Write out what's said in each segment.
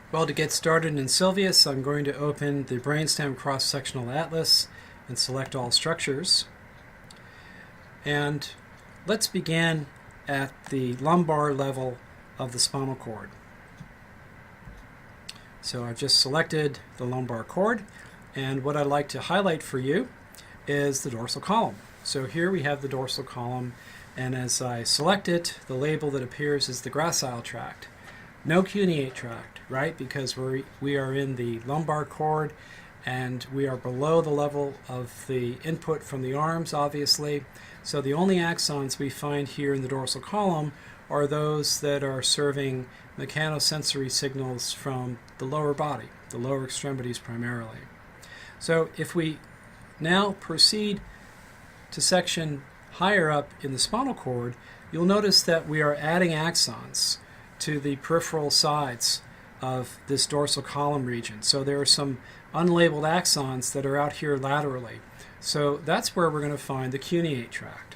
Well, to get started in Sylvius, I'm going to open the brainstem cross-sectional atlas and select all structures. And let's begin at the lumbar level of the spinal cord. So I've just selected the lumbar cord, and what I'd like to highlight for you is the dorsal column. So here we have the dorsal column, and as I select it, the label that appears is the gracile tract. No cuneate tract, right? Because we are in the lumbar cord and we are below the level of the input from the arms, obviously. So the only axons we find here in the dorsal column are those that are serving mechanosensory signals from the lower body, the lower extremities primarily. So if we now proceed to section higher up in the spinal cord, you'll notice that we are adding axons to the peripheral sides of this dorsal column region. So there are some unlabeled axons that are out here laterally. So that's where we're going to find the cuneate tract,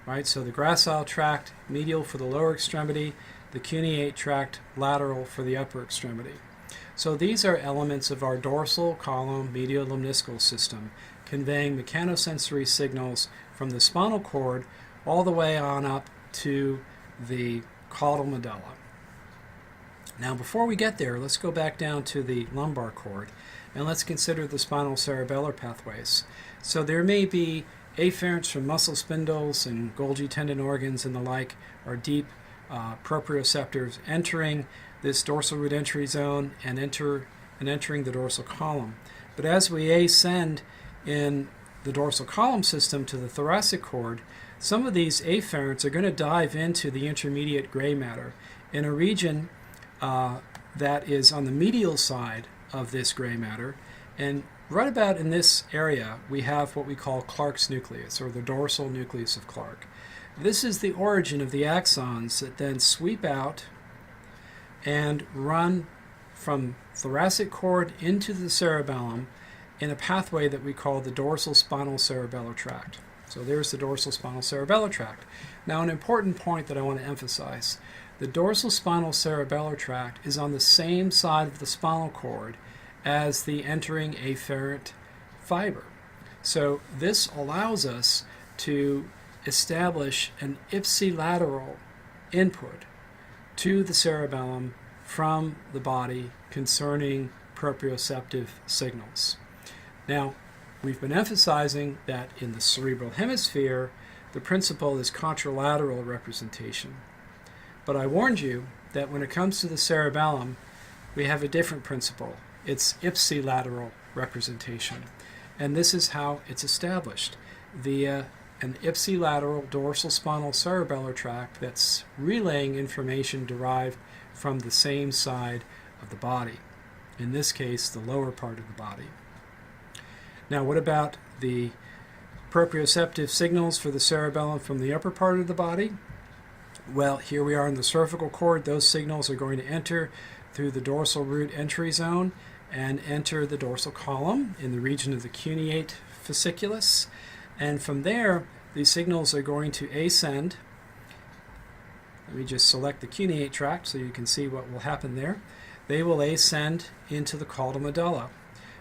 right? So the gracile tract medial for the lower extremity, the cuneate tract lateral for the upper extremity. So these are elements of our dorsal column medial lemniscal system, conveying mechanosensory signals from the spinal cord all the way on up to the caudal medulla. Now, before we get there, let's go back down to the lumbar cord and let's consider the spinal cerebellar pathways. So there may be afferents from muscle spindles and Golgi tendon organs and the like, or deep proprioceptors entering this dorsal root entry zone and entering the dorsal column. But as we ascend in the dorsal column system to the thoracic cord, some of these afferents are going to dive into the intermediate gray matter in a region that is on the medial side of this gray matter, and right about in this area we have what we call Clark's nucleus, or the dorsal nucleus of Clark. This is the origin of the axons that then sweep out and run from thoracic cord into the cerebellum in a pathway that we call the dorsal spinal cerebellar tract. So there's the dorsal spinal cerebellar tract. Now, an important point that I want to emphasize: the dorsal spinal cerebellar tract is on the same side of the spinal cord as the entering afferent fiber. So this allows us to establish an ipsilateral input to the cerebellum from the body concerning proprioceptive signals. Now, we've been emphasizing that in the cerebral hemisphere, the principle is contralateral representation. But I warned you that when it comes to the cerebellum, we have a different principle. It's ipsilateral representation. And this is how it's established via an ipsilateral dorsal spinal cerebellar tract that's relaying information derived from the same side of the body. In this case, the lower part of the body. Now, what about the proprioceptive signals for the cerebellum from the upper part of the body? Well, here we are in the cervical cord. Those signals are going to enter through the dorsal root entry zone and enter the dorsal column in the region of the cuneate fasciculus. And from there, these signals are going to ascend. Let me just select the cuneate tract so you can see what will happen there. They will ascend into the caudal medulla.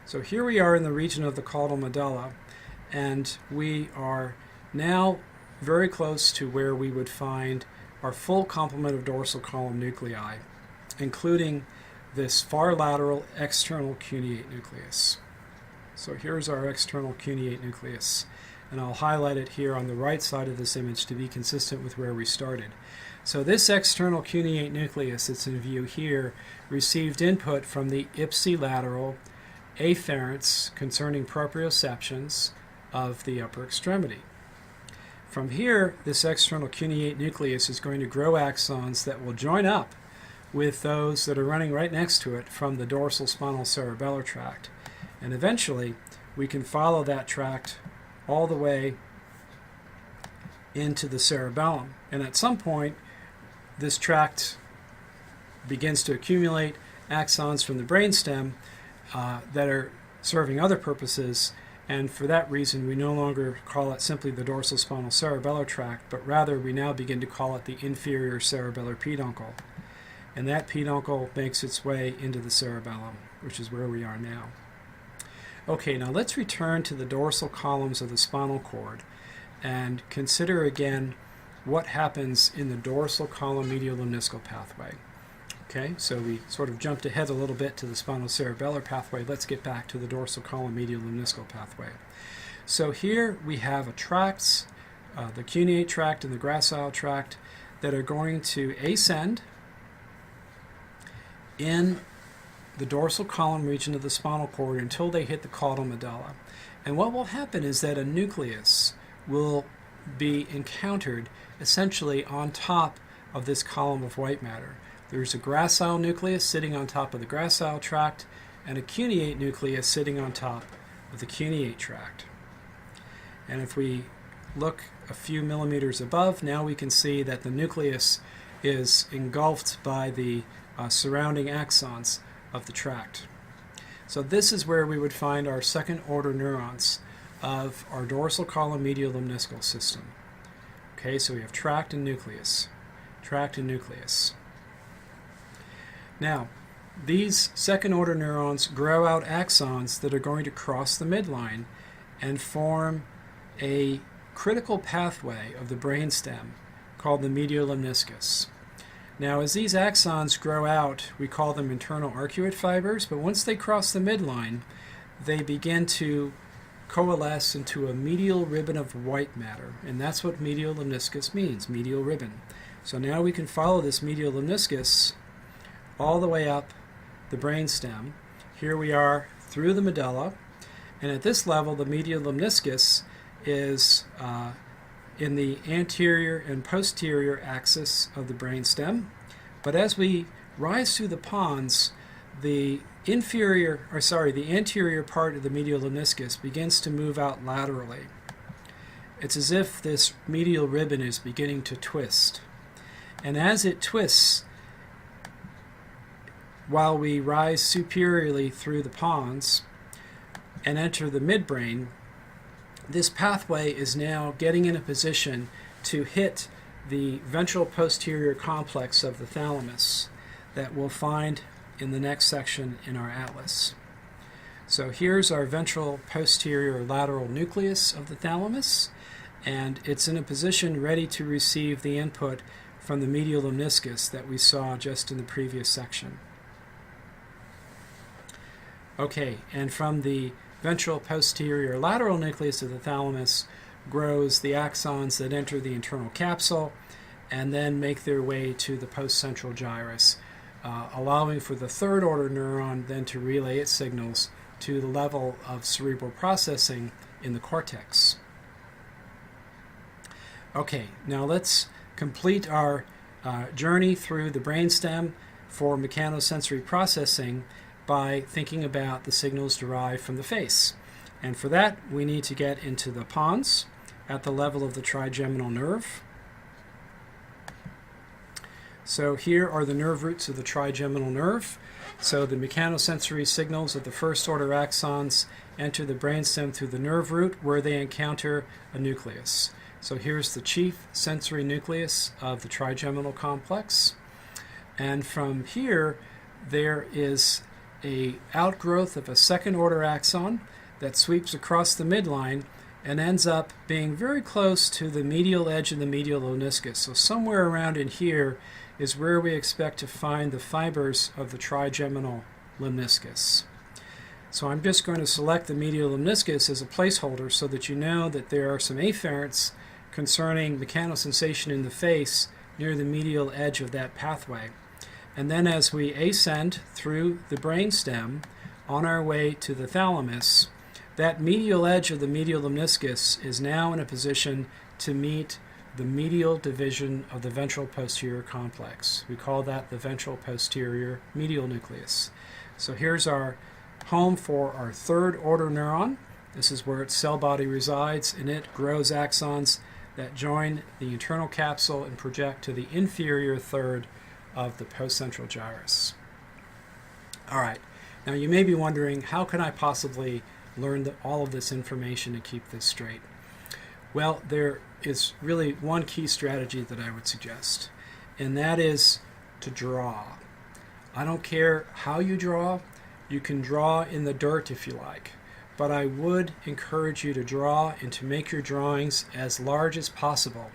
So here we are in the region of the caudal medulla, and we are now very close to where we would find our full complement of dorsal column nuclei, including this far lateral external cuneate nucleus. So here's our external cuneate nucleus, and I'll highlight it here on the right side of this image to be consistent with where we started. So this external cuneate nucleus that's in view here received input from the ipsilateral afferents concerning proprioceptions of the upper extremity. From here, this external cuneate nucleus is going to grow axons that will join up with those that are running right next to it from the dorsal spinal cerebellar tract. And eventually, we can follow that tract all the way into the cerebellum. And at some point, this tract begins to accumulate axons from the brainstem that are serving other purposes, and for that reason we no longer call it simply the dorsal spinal cerebellar tract, but rather we now begin to call it the inferior cerebellar peduncle. and that peduncle makes its way into the cerebellum, which is where we are now. Okay, now let's return to the dorsal columns of the spinal cord and consider again what happens in the dorsal column medial lemniscal pathway. Okay, so we sort of jumped ahead a little bit to the spinocerebellar pathway. Let's get back to the dorsal column medial lemniscal pathway. So here we have a tracts, the cuneate tract and the gracile tract, that are going to ascend in the dorsal column region of the spinal cord until they hit the caudal medulla. And what will happen is that a nucleus will be encountered essentially on top of this column of white matter. There's a gracile nucleus sitting on top of the gracile tract and a cuneate nucleus sitting on top of the cuneate tract. And if we look a few millimeters above, now we can see that the nucleus is engulfed by the surrounding axons of the tract. So this is where we would find our second order neurons of our dorsal column medial lemniscal system. Okay, so we have tract and nucleus, tract and nucleus. Now, these second order neurons grow out axons that are going to cross the midline and form a critical pathway of the brainstem called the medial lemniscus. Now, as these axons grow out, we call them internal arcuate fibers, but once they cross the midline, they begin to coalesce into a medial ribbon of white matter, and that's what medial lemniscus means, medial ribbon. So now we can follow this medial lemniscus all the way up the brainstem. Here we are through the medulla, and at this level, the medial lemniscus is in the anterior and posterior axis of the brainstem. But as we rise through the pons, the anterior part of the medial lemniscus begins to move out laterally. It's as if this medial ribbon is beginning to twist. And as it twists, while we rise superiorly through the pons and enter the midbrain, this pathway is now getting in a position to hit the ventral posterior complex of the thalamus that we'll find in the next section in our atlas. So here's our ventral posterior lateral nucleus of the thalamus, and it's in a position ready to receive the input from the medial lemniscus that we saw just in the previous section. Okay, and from the ventral posterior lateral nucleus of the thalamus grows the axons that enter the internal capsule and then make their way to the postcentral gyrus, allowing for the third order neuron then to relay its signals to the level of cerebral processing in the cortex. Okay, now let's complete our journey through the brainstem for mechanosensory processing by thinking about the signals derived from the face. And for that, we need to get into the pons at the level of the trigeminal nerve. So here are the nerve roots of the trigeminal nerve. So the mechanosensory signals of the first order axons enter the brainstem through the nerve root where they encounter a nucleus. So here's the chief sensory nucleus of the trigeminal complex. And from here, there is a outgrowth of a second order axon that sweeps across the midline and ends up being very close to the medial edge of the medial lemniscus. So somewhere around in here is where we expect to find the fibers of the trigeminal lemniscus. So I'm just going to select the medial lemniscus as a placeholder so that you know that there are some afferents concerning mechanosensation in the face near the medial edge of that pathway. And then as we ascend through the brainstem on our way to the thalamus, that medial edge of the medial lemniscus is now in a position to meet the medial division of the ventral posterior complex. We call that the ventral posterior medial nucleus. So here's our home for our third order neuron. This is where its cell body resides, and it grows axons that join the internal capsule and project to the inferior third of the postcentral gyrus. All right, now you may be wondering, how can I possibly learn all of this information and keep this straight? Well, there is really one key strategy that I would suggest, and that is to draw. I don't care how you draw. You can draw in the dirt if you like. But I would encourage you to draw and to make your drawings as large as possible.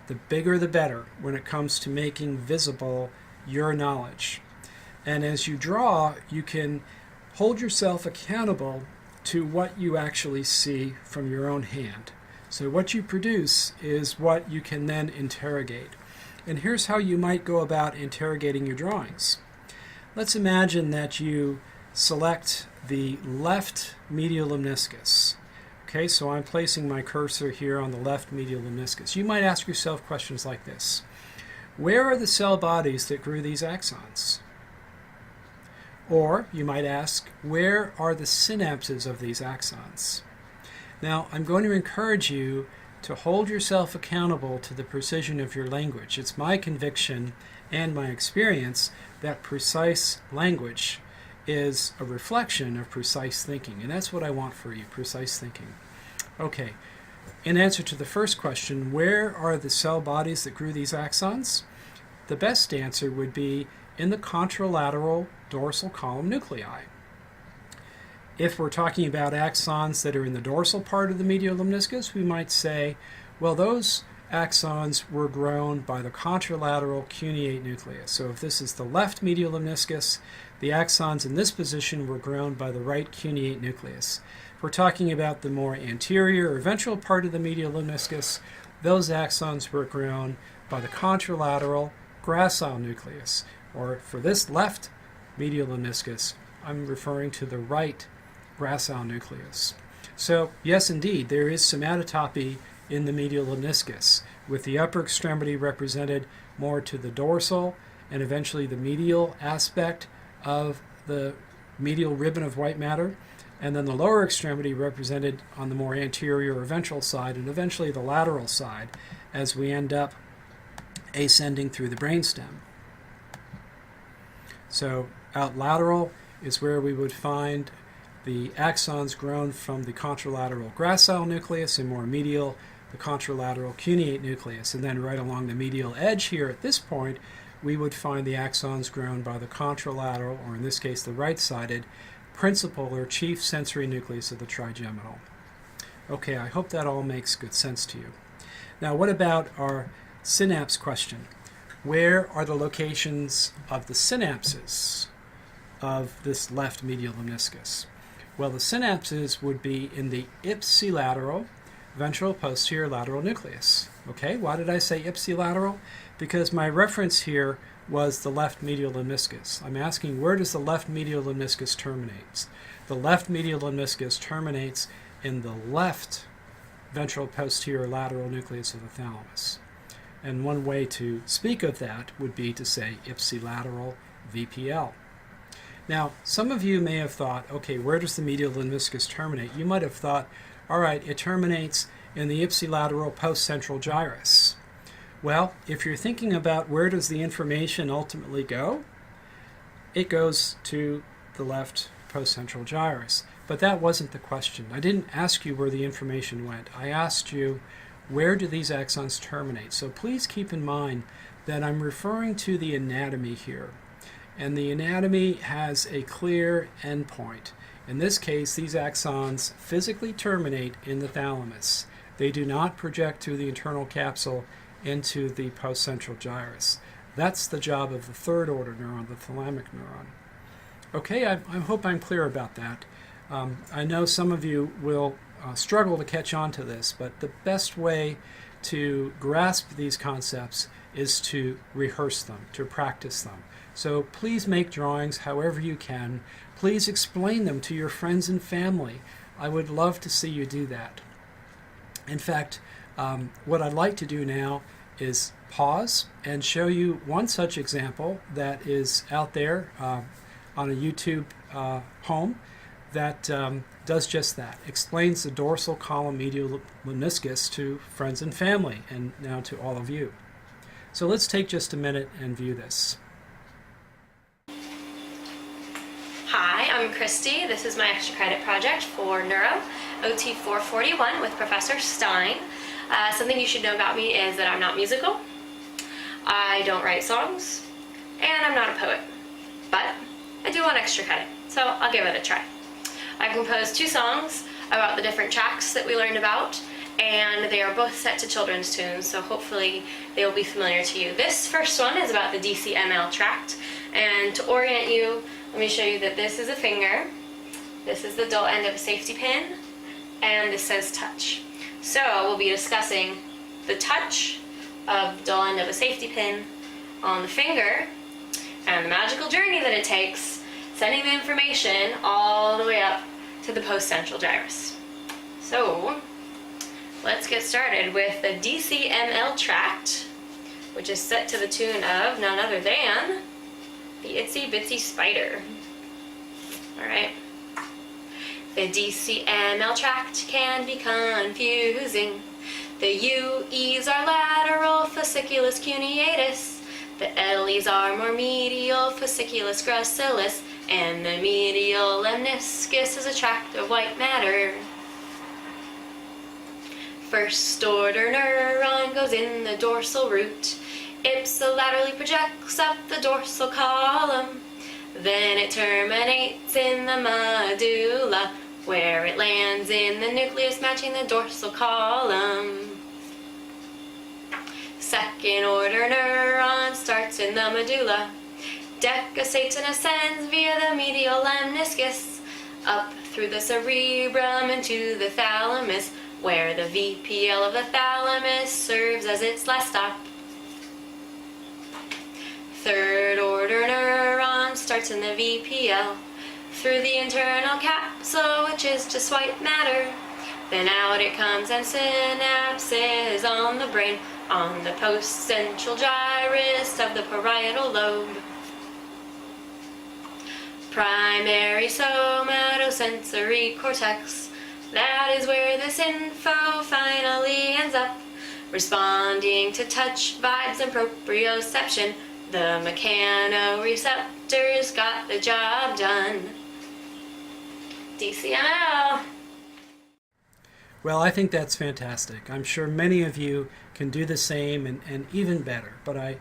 The bigger the better when it comes to making visible your knowledge. And as you draw, you can hold yourself accountable to what you actually see from your own hand. So what you produce is what you can then interrogate. And here's how you might go about interrogating your drawings. Let's imagine that you select the left medial lemniscus. Okay, so I'm placing my cursor here on the left medial lemniscus. You might ask yourself questions like this. Where are the cell bodies that grew these axons? Or you might ask, where are the synapses of these axons? Now, I'm going to encourage you to hold yourself accountable to the precision of your language. It's my conviction and my experience that precise language is a reflection of precise thinking, and that's what I want for you, precise thinking. Okay, in answer to the first question, where are the cell bodies that grew these axons? The best answer would be in the contralateral dorsal column nuclei. If we're talking about axons that are in the dorsal part of the medial lemniscus, we might say, well, those axons were grown by the contralateral cuneate nucleus. So if this is the left medial lemniscus, the axons in this position were grown by the right cuneate nucleus. If we're talking about the more anterior or ventral part of the medial lemniscus, those axons were grown by the contralateral gracile nucleus. Or for this left medial lemniscus, I'm referring to the right gracile nucleus. So yes, indeed, there is somatotopy in the medial lemniscus, with the upper extremity represented more to the dorsal and eventually the medial aspect of the medial ribbon of white matter, and then the lower extremity represented on the more anterior or ventral side, and eventually the lateral side as we end up ascending through the brainstem. So out lateral is where we would find the axons grown from the contralateral gracile nucleus, and more medial, the contralateral cuneate nucleus. And then right along the medial edge here at this point, we would find the axons grown by the contralateral, or in this case the right-sided, principal or chief sensory nucleus of the trigeminal. Okay, I hope that all makes good sense to you. Now, what about our synapse question? Where are the locations of the synapses of this left medial lemniscus? Well, the synapses would be in the ipsilateral ventral posterior lateral nucleus. Okay, why did I say ipsilateral? Because my reference here was the left medial lemniscus. I'm asking, where does the left medial lemniscus terminate? The left medial lemniscus terminates in the left ventral posterior lateral nucleus of the thalamus. And one way to speak of that would be to say ipsilateral VPL. Now, some of you may have thought, okay, where does the medial lemniscus terminate? You might have thought, all right, it terminates in the ipsilateral postcentral gyrus. Well, if you're thinking about where does the information ultimately go, it goes to the left postcentral gyrus. But that wasn't the question. I didn't ask you where the information went. I asked you, where do these axons terminate? So please keep in mind that I'm referring to the anatomy here. And the anatomy has a clear endpoint. In this case, these axons physically terminate in the thalamus. They do not project through the internal capsule into the postcentral gyrus. That's the job of the third order neuron, the thalamic neuron. Okay, I hope I'm clear about that. I know some of you will struggle to catch on to this, but the best way to grasp these concepts is to rehearse them, to practice them. So please make drawings however you can. Please explain them to your friends and family. I would love to see you do that. In fact, what I'd like to do now is pause and show you one such example that is out there on a YouTube home that does just that, explains the dorsal column medial lemniscus to friends and family, and now to all of you. So let's take just a minute and view this. Hi, I'm Christy. This is my extra credit project for Neuro, OT 441 with Professor Stein. Something you should know about me is that I'm not musical, I don't write songs, and I'm not a poet. but I do want extra credit, so I'll give it a try. I composed 2 songs about the different tracts that we learned about, and they are both set to children's tunes, so hopefully they will be familiar to you. This first one is about the DCML tract, and to orient you, let me show you that this is a finger, this is the dull end of a safety pin, and this says touch. So we'll be discussing the touch of the dull end of a safety pin on the finger, and the magical journey that it takes, sending the information all the way up to the postcentral gyrus. So let's get started with the DCML tract, which is set to the tune of none other than the Itsy Bitsy Spider. Alright. The DCML tract can be confusing. The UEs are lateral, fasciculus cuneatus. The LEs are more medial, fasciculus gracilis. And the medial lemniscus is a tract of white matter. First order neuron goes in the dorsal root. Ipsilaterally projects up the dorsal column. Then it terminates in the medulla, where it lands in the nucleus matching the dorsal column. Second order neuron starts in the medulla. Decussates and ascends via the medial lemniscus up through the cerebrum into the thalamus, where the VPL of the thalamus serves as its last stop. Third order neuron starts in the VPL through the internal capsule, which is just white matter. Then out it comes and synapses on the brain, on the postcentral gyrus of the parietal lobe. Primary somatosensory cortex, that is where this info finally ends up, responding to touch, vibes, and proprioception. The mechanoreceptors got the job done. DCML. Well, I think that's fantastic. I'm sure many of you can do the same and even better. But I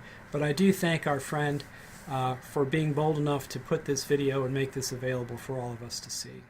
do thank our friend for being bold enough to put this video and make this available for all of us to see.